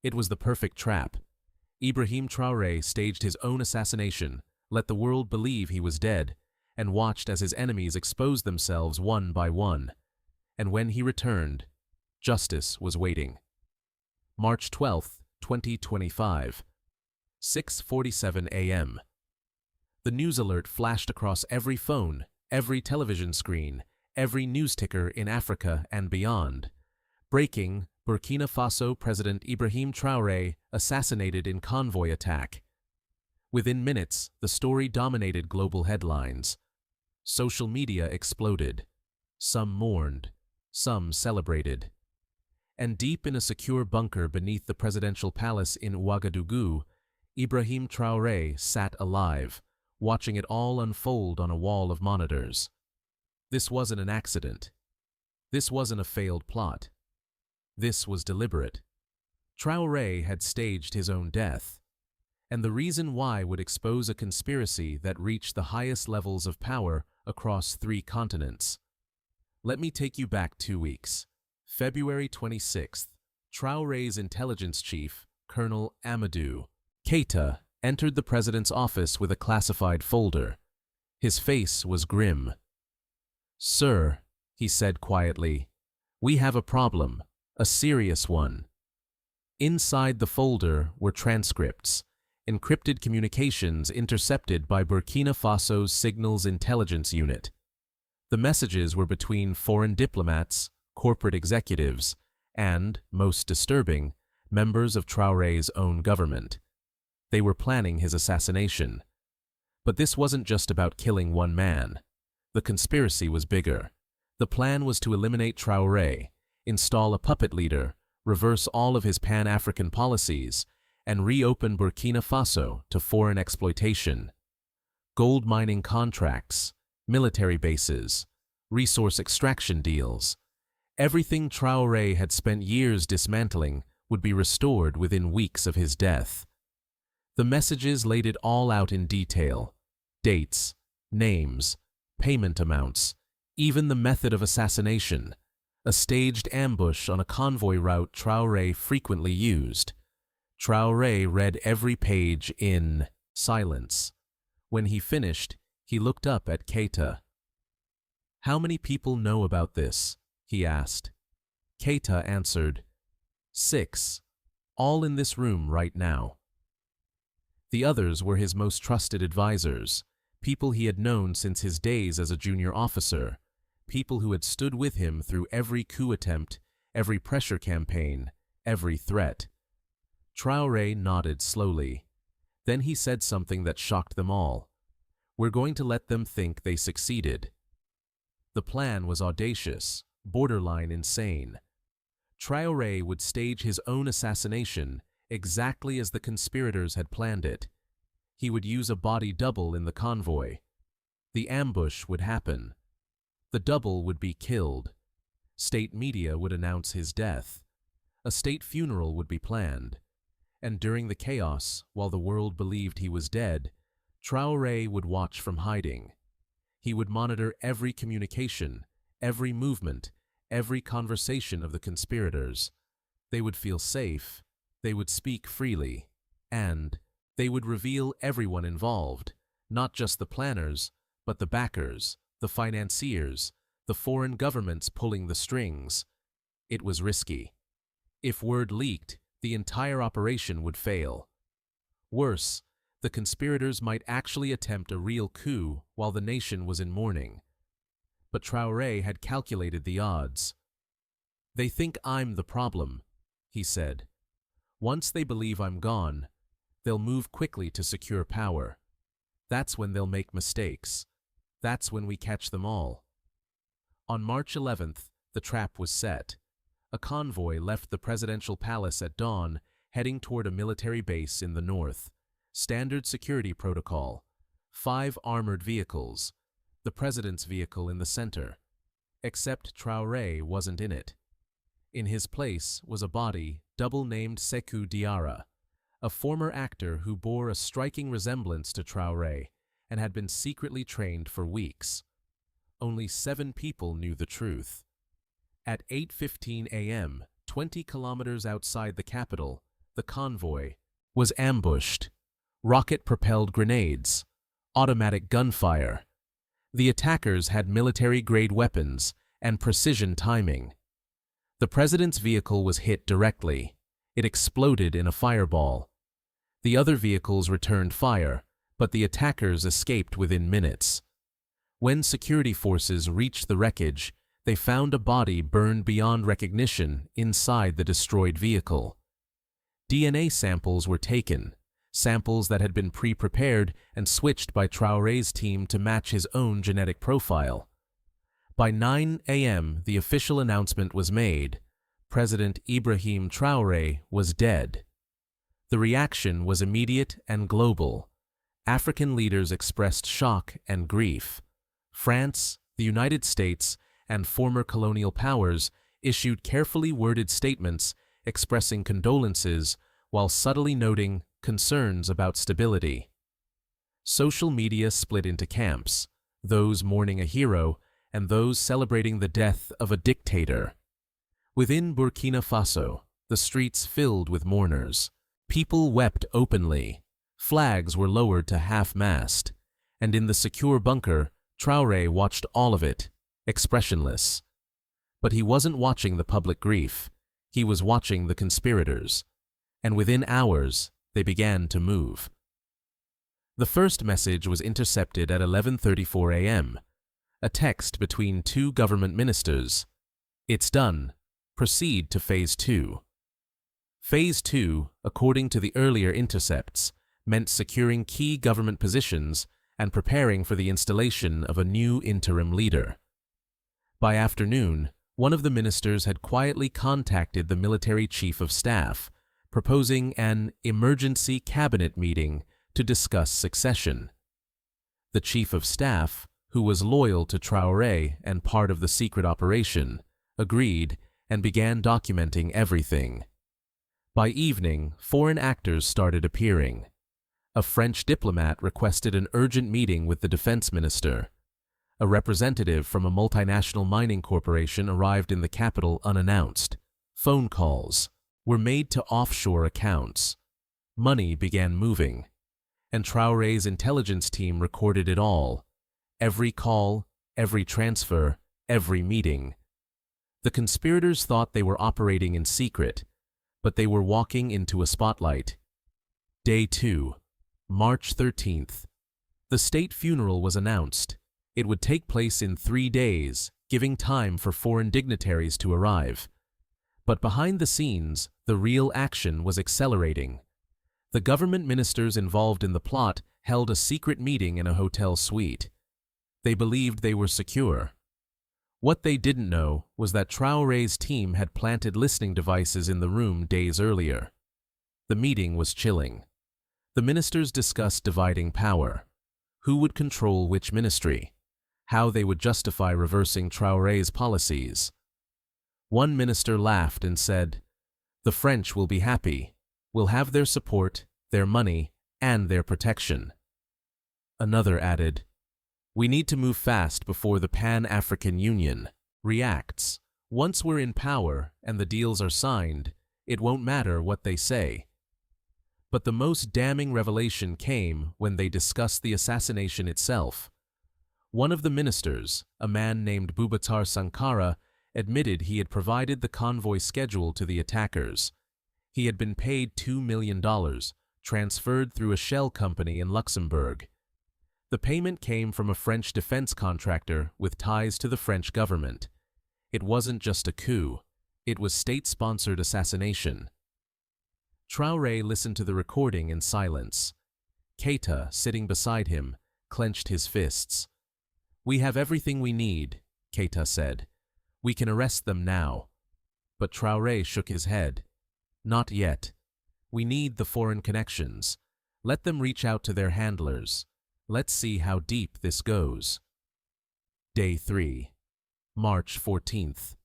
It was the perfect trap. Ibrahim Traoré staged his own assassination, let the world believe he was dead, and watched as his enemies exposed themselves one by one. And when he returned, justice was waiting. March 12, 2025, 6:47 a.m. The news alert flashed across every phone, every television screen, every news ticker in Africa and beyond. Breaking: Burkina Faso President Ibrahim Traoré assassinated in convoy attack. Within minutes, the story dominated global headlines. Social media exploded. Some mourned, some celebrated. And deep in a secure bunker beneath the presidential palace in Ouagadougou, Ibrahim Traoré sat alive, watching it all unfold on a wall of monitors. This wasn't an accident. This wasn't a failed plot. This was deliberate. Traoré had staged his own death. And the reason why would expose a conspiracy that reached the highest levels of power across 3 continents. Let me take you back 2 weeks. February 26th, Traoré's intelligence chief, Colonel Amadou Keita, entered the president's office with a classified folder. His face was grim. "Sir," he said quietly, "we have a problem, a serious one." Inside the folder were transcripts, encrypted communications intercepted by Burkina Faso's Signals Intelligence Unit. The messages were between foreign diplomats, corporate executives, and, most disturbing, members of Traoré's own government. They were planning his assassination. But this wasn't just about killing one man. The conspiracy was bigger. The plan was to eliminate Traoré, install a puppet leader, reverse all of his Pan-African policies, and reopen Burkina Faso to foreign exploitation. Gold mining contracts, military bases, resource extraction deals. Everything Traoré had spent years dismantling would be restored within weeks of his death. The messages laid it all out in detail: dates, names, payment amounts, even the method of assassination, a staged ambush on a convoy route Traoré frequently used. Traoré read every page in silence. When he finished, he looked up at Keita. "How many people know about this?" he asked. Keita answered, 6, all in this room right now." The others were his most trusted advisors, people he had known since his days as a junior officer, people who had stood with him through every coup attempt, every pressure campaign, every threat. Traoré nodded slowly. Then he said something that shocked them all. "We're going to let them think they succeeded." The plan was audacious, borderline insane. Traoré would stage his own assassination exactly as the conspirators had planned it. He would use a body double in the convoy. The ambush would happen. The double would be killed. State media would announce his death. A state funeral would be planned. And during the chaos, while the world believed he was dead, Traoré would watch from hiding. He would monitor every communication, every movement, every conversation of the conspirators. They would feel safe, they would speak freely, and they would reveal everyone involved, not just the planners, but the backers, the financiers, the foreign governments pulling the strings. It was risky. If word leaked, the entire operation would fail. Worse, the conspirators might actually attempt a real coup while the nation was in mourning. But Traoré had calculated the odds. "They think I'm the problem," he said. "Once they believe I'm gone, they'll move quickly to secure power. That's when they'll make mistakes. That's when we catch them all." On March 11th, the trap was set. A convoy left the presidential palace at dawn, heading toward a military base in the north. Standard security protocol. 5 armored vehicles. The president's vehicle in the center. Except Traoré wasn't in it. In his place was a body double-named Sékou Diarra, a former actor who bore a striking resemblance to Traoré and had been secretly trained for weeks. Only 7 people knew the truth. At 8:15 a.m., 20 kilometers outside the capital, the convoy, was ambushed. Rocket-propelled grenades, automatic gunfire. The attackers had military-grade weapons and precision timing. The president's vehicle was hit directly. It exploded in a fireball. The other vehicles returned fire, but the attackers escaped within minutes. When security forces reached the wreckage, they found a body burned beyond recognition inside the destroyed vehicle. DNA samples were taken, samples that had been pre-prepared and switched by Traoré's team to match his own genetic profile. By 9 a.m., the official announcement was made. President Ibrahim Traoré was dead. The reaction was immediate and global. African leaders expressed shock and grief. France, the United States, and former colonial powers issued carefully worded statements expressing condolences while subtly noting concerns about stability. Social media split into camps, those mourning a hero and those celebrating the death of a dictator. Within Burkina Faso, the streets filled with mourners. People wept openly. Flags were lowered to half-mast, and in the secure bunker, Traoré watched all of it, expressionless. But he wasn't watching the public grief. He was watching the conspirators. And within hours, they began to move. The first message was intercepted at 11:34 a.m., a text between two government ministers. "It's done. Proceed to Phase 2. Phase 2, according to the earlier intercepts, meant securing key government positions and preparing for the installation of a new interim leader. By afternoon, one of the ministers had quietly contacted the military chief of staff, proposing an emergency cabinet meeting to discuss succession. The chief of staff, who was loyal to Traoré and part of the secret operation, agreed and began documenting everything. By evening, foreign actors started appearing. A French diplomat requested an urgent meeting with the defense minister. A representative from a multinational mining corporation arrived in the capital unannounced. Phone calls were made to offshore accounts. Money began moving, and Traoré's intelligence team recorded it all. Every call, every transfer, every meeting. The conspirators thought they were operating in secret, but they were walking into a spotlight. Day 2, March 13th. The state funeral was announced. It would take place in 3 days, giving time for foreign dignitaries to arrive. But behind the scenes, the real action was accelerating. The government ministers involved in the plot held a secret meeting in a hotel suite. They believed they were secure. What they didn't know was that Traoré's team had planted listening devices in the room days earlier. The meeting was chilling. The ministers discussed dividing power. Who would control which ministry? How they would justify reversing Traoré's policies. One minister laughed and said, "The French will be happy. We'll have their support, their money, and their protection." Another added, "We need to move fast before the Pan-African Union reacts. Once we're in power and the deals are signed, it won't matter what they say." But the most damning revelation came when they discussed the assassination itself. One of the ministers, a man named Boubacar Sankara, admitted he had provided the convoy schedule to the attackers. He had been paid $2 million, transferred through a shell company in Luxembourg. The payment came from a French defense contractor with ties to the French government. It wasn't just a coup. It was state-sponsored assassination. Traoré listened to the recording in silence. Keita, sitting beside him, clenched his fists. "We have everything we need," Keita said. "We can arrest them now." But Traoré shook his head. "Not yet. We need the foreign connections. Let them reach out to their handlers. Let's see how deep this goes." Day 3, March 14th.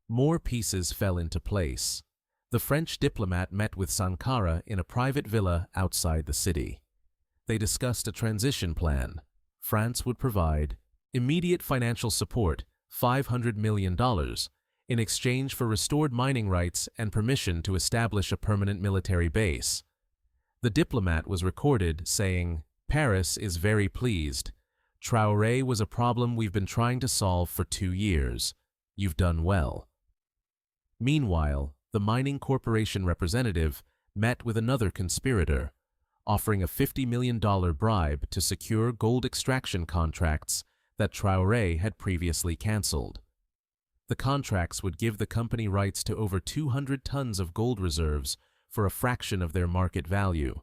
More pieces fell into place. The French diplomat met with Sankara in a private villa outside the city. They discussed a transition plan. France would provide immediate financial support, $500 million, in exchange for restored mining rights and permission to establish a permanent military base. The diplomat was recorded saying, "Paris is very pleased. Traoré was a problem we've been trying to solve for 2 years. You've done well." Meanwhile, the mining corporation representative met with another conspirator, offering a $50 million bribe to secure gold extraction contracts that Traoré had previously cancelled. The contracts would give the company rights to over 200 tons of gold reserves for a fraction of their market value.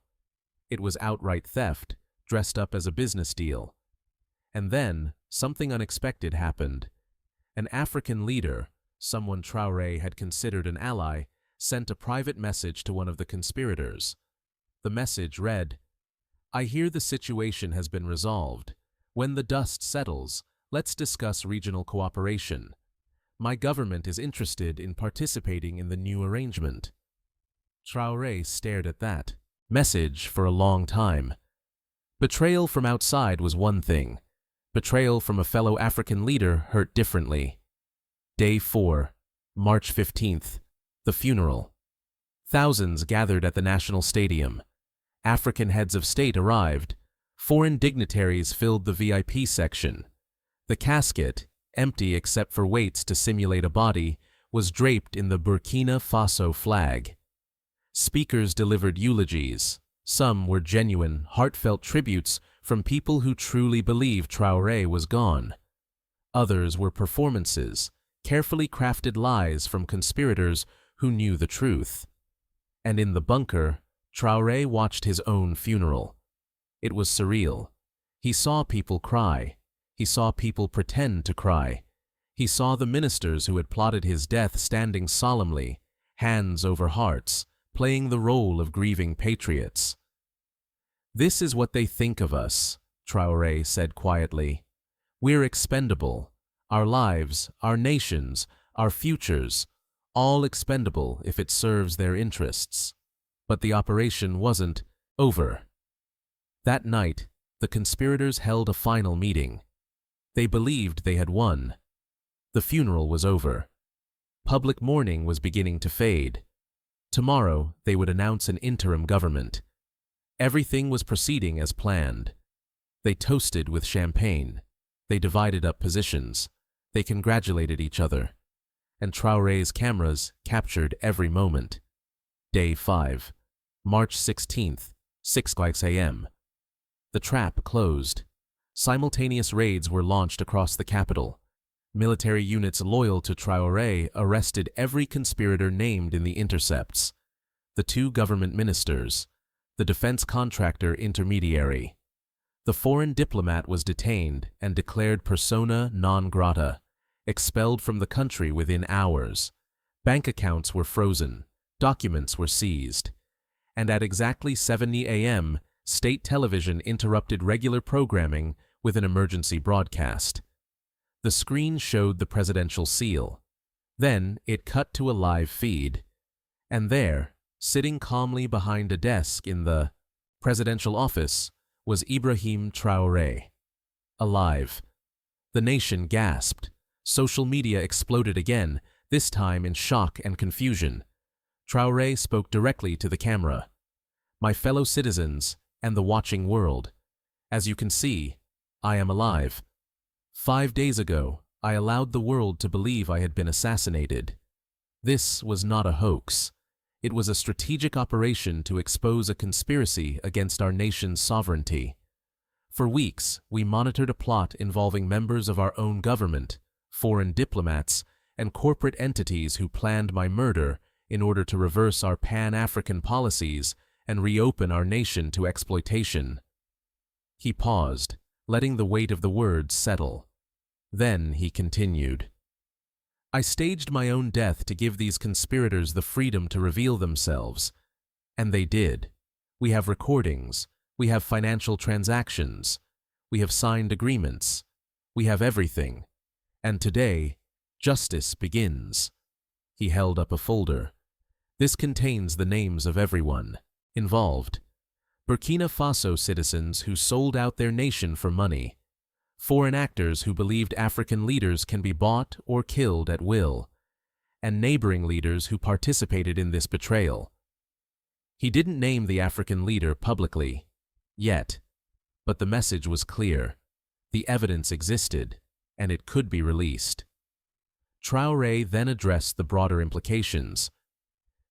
It was outright theft, dressed up as a business deal. And then, something unexpected happened. An African leader, someone Traoré had considered an ally, sent a private message to one of the conspirators. The message read, "I hear the situation has been resolved. When the dust settles, let's discuss regional cooperation. My government is interested in participating in the new arrangement." Traoré stared at that message for a long time. Betrayal from outside was one thing. Betrayal from a fellow African leader hurt differently. Day 4, March 15th, the funeral. Thousands gathered at the National Stadium. African heads of state arrived. Foreign dignitaries filled the VIP section. The casket, empty except for weights to simulate a body, was draped in the Burkina Faso flag. Speakers delivered eulogies. Some were genuine, heartfelt tributes from people who truly believed Traoré was gone. Others were performances, carefully crafted lies from conspirators who knew the truth. And in the bunker, Traoré watched his own funeral. It was surreal. He saw people cry. He saw people pretend to cry. He saw the ministers who had plotted his death standing solemnly, hands over hearts, playing the role of grieving patriots. "This is what they think of us," Traoré said quietly. "We're expendable. Our lives, our nations, our futures, all expendable if it serves their interests." But the operation wasn't over. That night, the conspirators held a final meeting. They believed they had won. The funeral was over. Public mourning was beginning to fade. Tomorrow, they would announce an interim government. Everything was proceeding as planned. They toasted with champagne. They divided up positions. They congratulated each other. And Traoré's cameras captured every moment. Day 5, March 16th, 6 a.m. The trap closed. Simultaneous raids were launched across the capital. Military units loyal to Traoré arrested every conspirator named in the intercepts. The 2 government ministers, the defense contractor intermediary. The foreign diplomat was detained and declared persona non grata, expelled from the country within hours. Bank accounts were frozen, documents were seized. And at exactly 7 a.m., state television interrupted regular programming with an emergency broadcast. The screen showed the presidential seal. Then it cut to a live feed. And there, sitting calmly behind a desk in the presidential office, was Ibrahim Traoré. Alive. The nation gasped. Social media exploded again, this time in shock and confusion. Traoré spoke directly to the camera. "My fellow citizens and the watching world, as you can see, I am alive. 5 days ago, I allowed the world to believe I had been assassinated. This was not a hoax. It was a strategic operation to expose a conspiracy against our nation's sovereignty. For weeks, we monitored a plot involving members of our own government, foreign diplomats, and corporate entities who planned my murder in order to reverse our Pan-African policies and reopen our nation to exploitation." He paused, letting the weight of the words settle. Then he continued. "I staged my own death to give these conspirators the freedom to reveal themselves. And they did. We have recordings. We have financial transactions. We have signed agreements. We have everything. And today, justice begins." He held up a folder. "This contains the names of everyone involved. Burkina Faso citizens who sold out their nation for money. Foreign actors who believed African leaders can be bought or killed at will. and neighboring leaders who participated in this betrayal. He didn't name the African leader publicly, yet, but the message was clear. The evidence existed, and it could be released. Traoré then addressed the broader implications.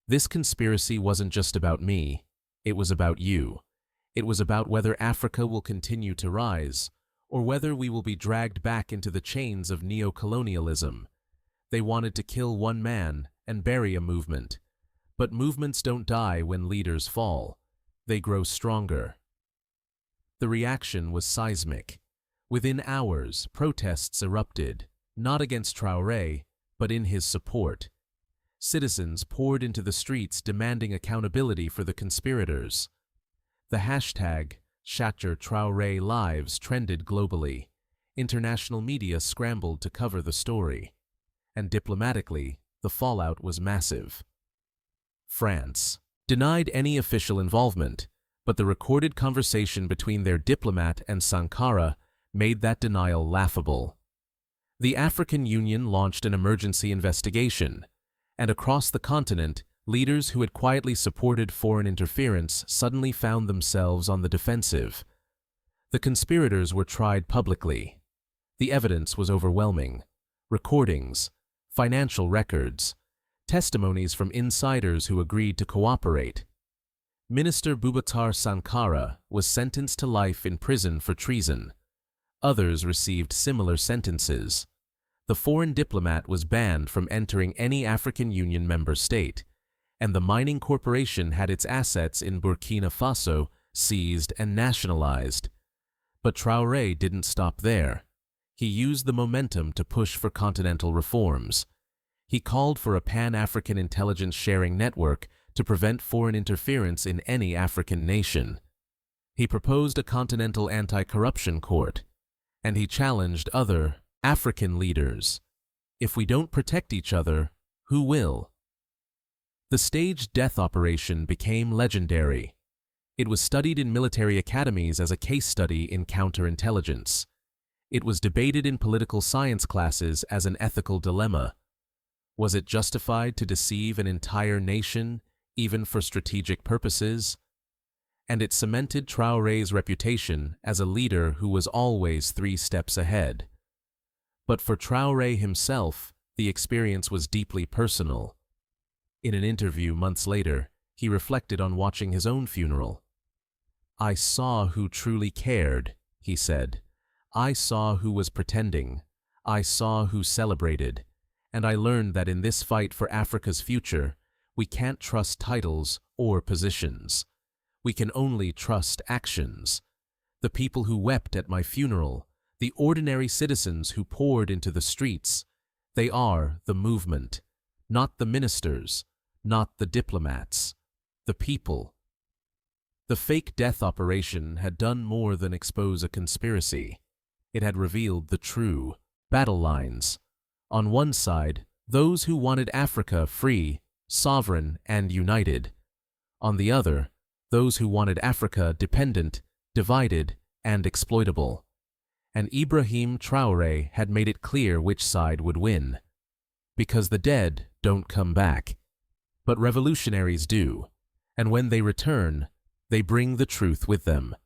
This conspiracy wasn't just about me, it was about you. It was about whether Africa will continue to rise, or whether we will be dragged back into the chains of neo-colonialism. They wanted to kill one man and bury a movement. But movements don't die when leaders fall. They grow stronger. The reaction was seismic. Within hours, protests erupted, not against Traoré, but in his support. Citizens poured into the streets demanding accountability for the conspirators. The hashtag #ChatterTraoréLives trended globally. International media scrambled to cover the story. And diplomatically, the fallout was massive. France denied any official involvement, but the recorded conversation between their diplomat and Sankara made that denial laughable. The African Union launched an emergency investigation, and across the continent, leaders who had quietly supported foreign interference suddenly found themselves on the defensive. The conspirators were tried publicly. The evidence was overwhelming. Recordings, financial records, testimonies from insiders who agreed to cooperate. Minister Boubacar Sankara was sentenced to life in prison for treason. Others received similar sentences. The foreign diplomat was banned from entering any African Union member state, and the mining corporation had its assets in Burkina Faso seized and nationalized. But Traoré didn't stop there. He used the momentum to push for continental reforms. He called for a Pan-African intelligence sharing network to prevent foreign interference in any African nation. He proposed a continental anti-corruption court, and he challenged other African leaders. If we don't protect each other, who will? The staged death operation became legendary. It was studied in military academies as a case study in counterintelligence. It was debated in political science classes as an ethical dilemma. Was it justified to deceive an entire nation, even for strategic purposes? And it cemented Traoré's reputation as a leader who was always 3 steps ahead. But for Traoré himself, the experience was deeply personal. In an interview months later, he reflected on watching his own funeral. "I saw who truly cared," he said. "I saw who was pretending. I saw who celebrated. And I learned that in this fight for Africa's future, we can't trust titles or positions. We can only trust actions. The people who wept at my funeral, the ordinary citizens who poured into the streets, they are the movement, not the ministers, not the diplomats, the people." The fake death operation had done more than expose a conspiracy. It had revealed the true battle lines. On one side, those who wanted Africa free, sovereign, and united. On the other, those who wanted Africa dependent, divided, and exploitable. And Ibrahim Traoré had made it clear which side would win. Because the dead don't come back. But revolutionaries do, and when they return, they bring the truth with them.